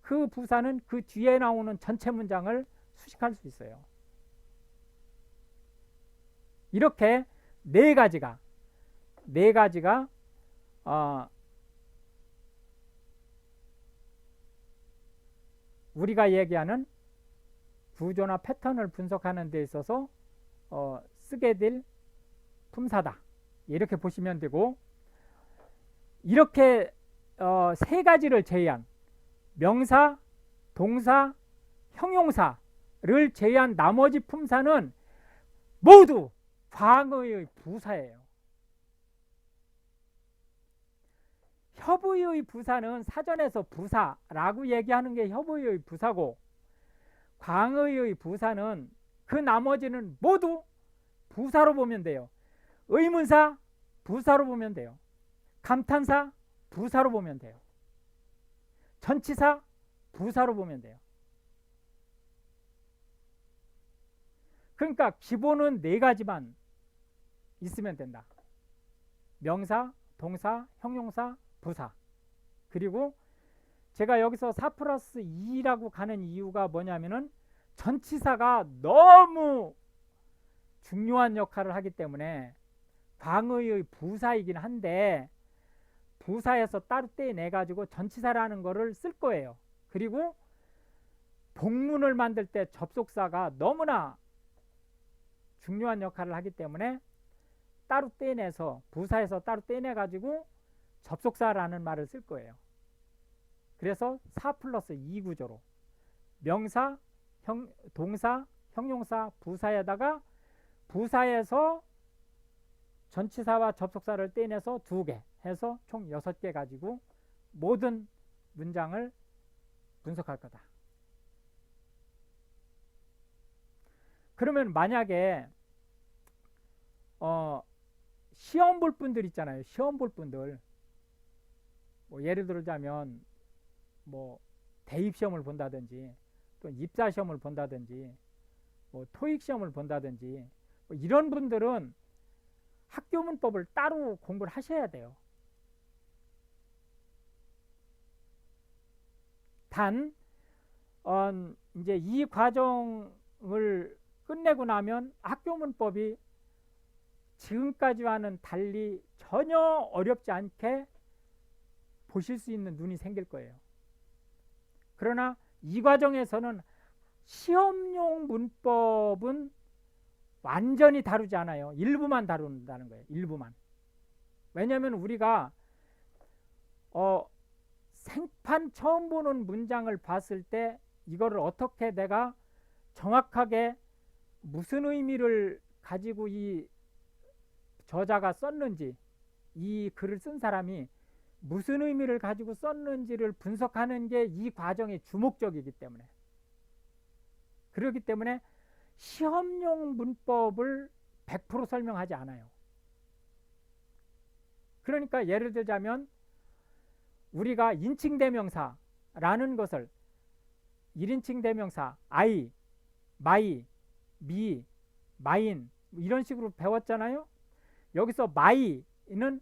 그 부사는 그 뒤에 나오는 전체 문장을 수식할 수 있어요. 이렇게 4가지가 우리가 얘기하는 구조나 패턴을 분석하는 데 있어서 쓰게 될 품사다. 이렇게 보시면 되고, 이렇게 세 가지를 제외한 명사, 동사, 형용사를 제외한 나머지 품사는 모두 광의의 부사예요. 협의의 부사는 사전에서 부사라고 얘기하는 게 협의의 부사고, 광의의 부사는 그 나머지는 모두 부사로 보면 돼요. 의문사 부사로 보면 돼요. 감탄사 부사로 보면 돼요. 전치사 부사로 보면 돼요. 그러니까 기본은 네 가지만 있으면 된다. 명사, 동사, 형용사, 부사. 그리고 제가 여기서 4+2라고 가는 이유가 뭐냐면은 전치사가 너무 중요한 역할을 하기 때문에 광의의 부사이긴 한데, 부사에서 따로 떼내 가지고 전치사라는 거를 쓸 거예요. 그리고 복문을 만들 때 접속사가 너무나 중요한 역할을 하기 때문에 따로 떼내서, 부사에서 따로 떼내 가지고 접속사라는 말을 쓸 거예요. 그래서 4+2 구조로 명사, 동사, 형용사, 부사에다가 부사에서 전치사와 접속사를 떼내서 2개 해서 총 6개 가지고 모든 문장을 분석할 거다. 그러면 만약에 시험 볼 분들 있잖아요. 시험 볼 분들, 뭐 예를 들자면 뭐 대입 시험을 본다든지, 또 입사 시험을 본다든지, 뭐 토익 시험을 본다든지, 뭐 이런 분들은 학교 문법을 따로 공부를 하셔야 돼요. 단 이제 이 과정을 끝내고 나면 학교 문법이 지금까지와는 달리 전혀 어렵지 않게 보실 수 있는 눈이 생길 거예요. 그러나 이 과정에서는 시험용 문법은 완전히 다루지 않아요. 일부만 다룬다는 거예요. 일부만. 왜냐하면 우리가 생판 처음 보는 문장을 봤을 때 이거를 어떻게 내가 정확하게 무슨 의미를 가지고 이 저자가 썼는지, 이 글을 쓴 사람이 무슨 의미를 가지고 썼는지를 분석하는 게 이 과정의 주목적이기 때문에, 그렇기 때문에 시험용 문법을 100% 설명하지 않아요. 그러니까 예를 들자면 우리가 인칭 대명사라는 것을 1인칭 대명사 I, my, me, mine 이런 식으로 배웠잖아요. 여기서 my는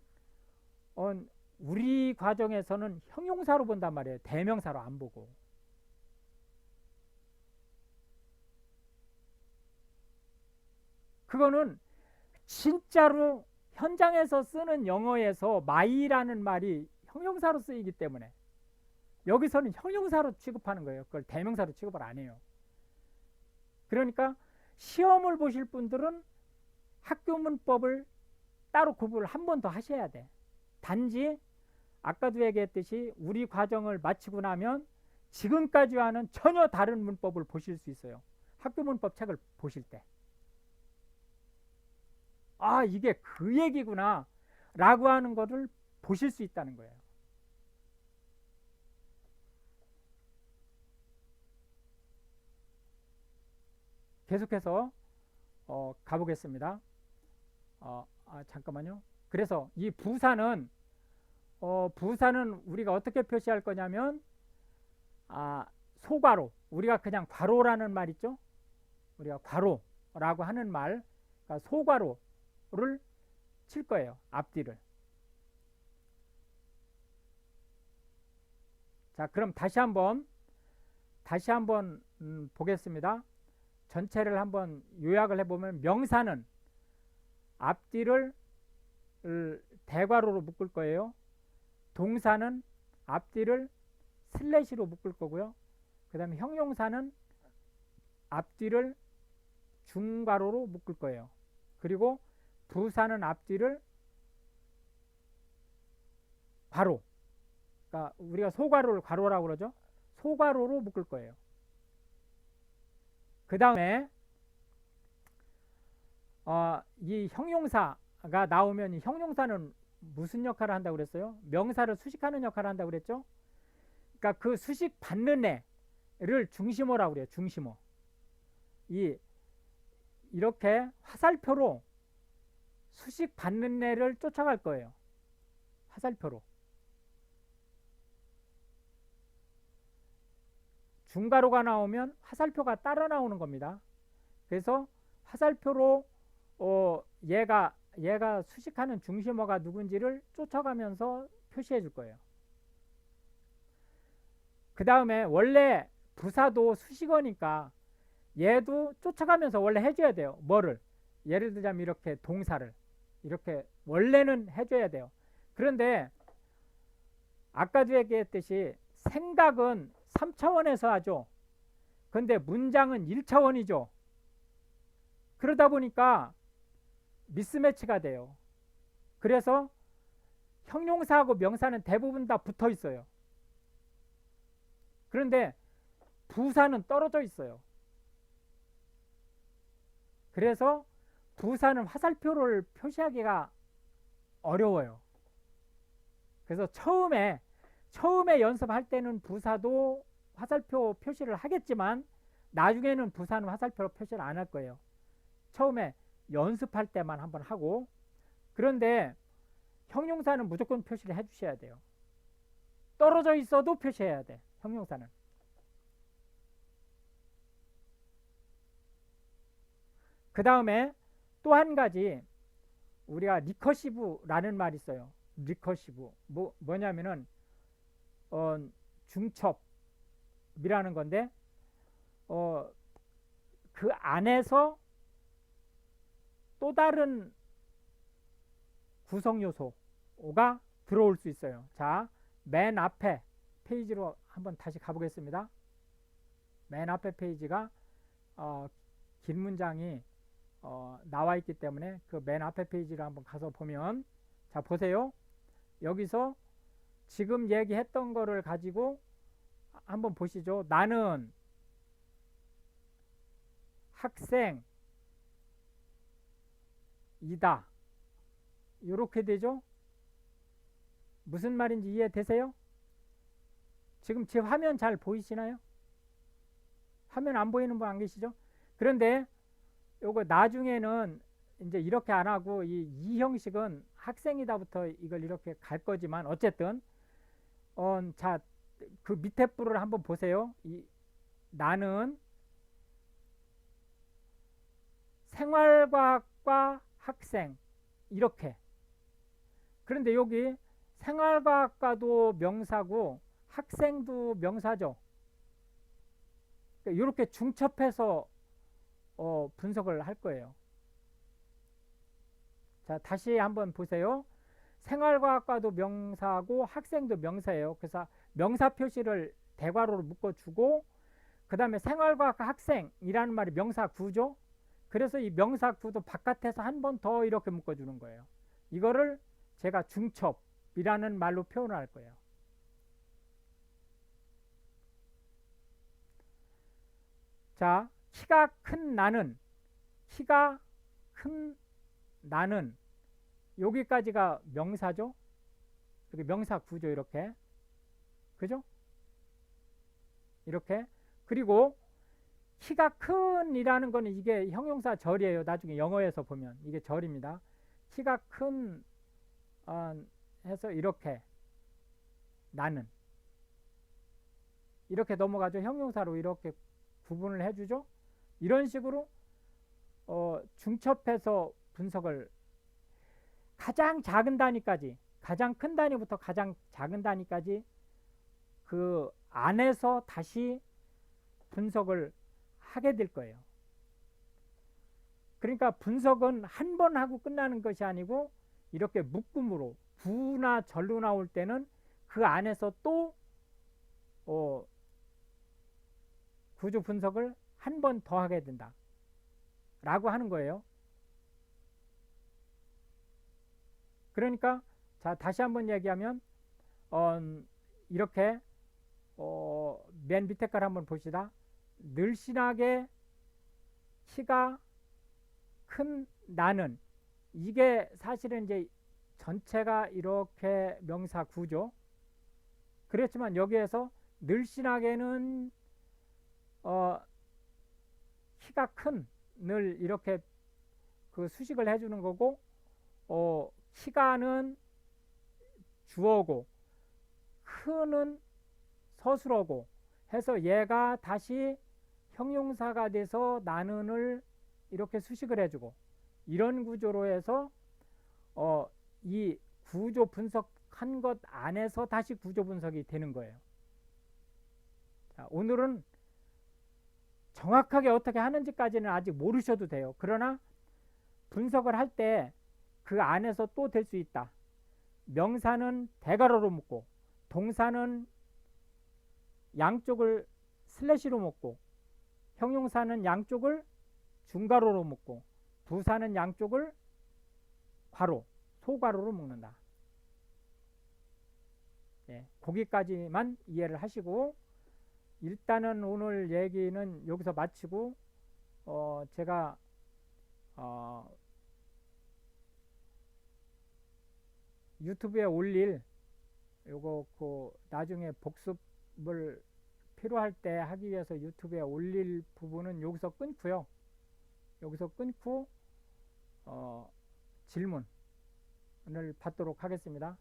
우리 과정에서는 형용사로 본단 말이에요. 대명사로 안 보고. 그거는 진짜로 현장에서 쓰는 영어에서 my라는 말이 형용사로 쓰이기 때문에 여기서는 형용사로 취급하는 거예요. 그걸 대명사로 취급을 안 해요. 그러니까 시험을 보실 분들은 학교 문법을 따로 구분을 한 번 더 하셔야 돼. 단지 아까도 얘기했듯이 우리 과정을 마치고 나면 지금까지와는 전혀 다른 문법을 보실 수 있어요. 학교 문법 책을 보실 때. 아, 이게 그 얘기구나 라고 하는 것을 보실 수 있다는 거예요. 계속해서 가보겠습니다. 잠깐만요. 그래서 이 부사는 우리가 어떻게 표시할 거냐면 소괄호, 우리가 그냥 괄호라는 말 있죠. 우리가 괄호라고 하는 말, 그러니까 소괄호를 칠 거예요. 앞뒤를. 자, 그럼 다시 한번 보겠습니다. 전체를 한번 요약을 해보면 명사는 앞뒤를 대괄호로 묶을 거예요. 동사는 앞뒤를 슬래시로 묶을 거고요. 그 다음에 형용사는 앞뒤를 중괄호로 묶을 거예요. 그리고 부사는 앞뒤를 괄호, 그러니까 우리가 소괄호를 괄호라고 그러죠. 소괄호로 묶을 거예요. 그 다음에 이 형용사가 나오면 이 형용사는 무슨 역할을 한다고 그랬어요? 명사를 수식하는 역할을 한다고 그랬죠. 그러니까 그 수식 받는 애를 중심어라고 그래요. 중심어. 이렇게 화살표로 수식 받는 애를 쫓아갈 거예요. 화살표로. 중괄호가 나오면 화살표가 따라 나오는 겁니다. 그래서 화살표로 얘가 수식하는 중심어가 누군지를 쫓아가면서 표시해 줄 거예요. 그 다음에 원래 부사도 수식어니까 얘도 쫓아가면서 원래 해줘야 돼요. 뭐를? 예를 들자면 이렇게 동사를 이렇게 원래는 해줘야 돼요. 그런데 아까도 얘기했듯이 생각은 3차원에서 하죠. 근데 문장은 1차원이죠. 그러다 보니까 미스매치가 돼요. 그래서 형용사하고 명사는 대부분 다 붙어 있어요. 그런데 부사는 떨어져 있어요. 그래서 부사는 화살표를 표시하기가 어려워요. 그래서 처음에 연습할 때는 부사도 화살표 표시를 하겠지만 나중에는 부사는 화살표로 표시를 안 할 거예요. 처음에 연습할 때만 한번 하고, 그런데 형용사는 무조건 표시를 해주셔야 돼요. 떨어져 있어도 표시해야 돼. 형용사는. 그 다음에 또 한 가지 우리가 리커시브라는 말이 있어요. 리커시브 뭐냐면은 중첩이라는 건데 그 안에서 또 다른 구성 요소가 들어올 수 있어요. 자, 맨 앞에 페이지로 한번 다시 가보겠습니다. 맨 앞에 페이지가 긴 문장이 나와 있기 때문에 그 맨 앞에 페이지를 한번 가서 보면, 자 보세요. 여기서 지금 얘기했던 거를 가지고 한번 보시죠. 나는 학생이다. 이렇게 되죠. 무슨 말인지 이해되세요? 지금 제 화면 잘 보이시나요? 화면 안 보이는 분 안 계시죠? 그런데 요거 나중에는 이제 이렇게 안 하고 이 형식은 학생이다부터 이걸 이렇게 갈 거지만 어쨌든 자, 그 밑에 부를 한번 보세요. 나는 생활과학과 학생 이렇게. 그런데 여기 생활과학과도 명사고 학생도 명사죠. 이렇게 중첩해서 분석을 할 거예요. 자, 다시 한번 보세요. 생활과학과도 명사고 학생도 명사예요. 그래서 명사 표시를 대괄호로 묶어주고, 그 다음에 생활과학과 학생이라는 말이 명사 구죠. 그래서 이 명사 구도 바깥에서 한 번 더 이렇게 묶어주는 거예요. 이거를 제가 중첩이라는 말로 표현을 할 거예요. 자, 키가 큰 나는 여기까지가 명사죠. 이렇게 명사 구조 이렇게. 그죠? 이렇게. 그리고 키가 큰이라는 거는 이게 형용사 절이에요. 나중에 영어에서 보면 이게 절입니다. 키가 큰 해서 이렇게 나는 이렇게 넘어가죠. 형용사로 이렇게 구분을 해주죠. 이런 식으로 중첩해서 분석을 가장 작은 단위까지, 가장 큰 단위부터 가장 작은 단위까지 그 안에서 다시 분석을 하게 될 거예요. 그러니까 분석은 한 번 하고 끝나는 것이 아니고 이렇게 묶음으로 부나 절로 나올 때는 그 안에서 또 구조 분석을 한 번 더 하게 된다 라고 하는 거예요. 그러니까 자 다시 한번 얘기하면 어, 이렇게 맨 밑에 걸 한번 봅시다. 늘씬하게 키가 큰 나는, 이게 사실은 이제 전체가 이렇게 명사 구조. 그렇지만 여기에서 늘씬하게는 키가 큰을 이렇게 그 수식을 해주는 거고, 키가는 주어고 큰은 서술어고 해서 얘가 다시 형용사가 돼서 나는을 이렇게 수식을 해주고, 이런 구조로 해서 이 구조 분석한 것 안에서 다시 구조 분석이 되는 거예요. 자, 오늘은 정확하게 어떻게 하는지까지는 아직 모르셔도 돼요. 그러나 분석을 할 때 그 안에서 또 될 수 있다. 명사는 대괄호로 묶고, 동사는 양쪽을 슬래시로 묶고, 형용사는 양쪽을 중괄호로 묶고, 부사는 양쪽을 괄호, 소괄호로 묶는다. 예, 거기까지만 이해를 하시고, 일단은 오늘 얘기는 여기서 마치고, 제가 유튜브에 올릴 요거 그 나중에 복습을 필요할 때 하기 위해서 유튜브에 올릴 부분은 여기서 끊고요. 여기서 끊고 질문을 받도록 하겠습니다.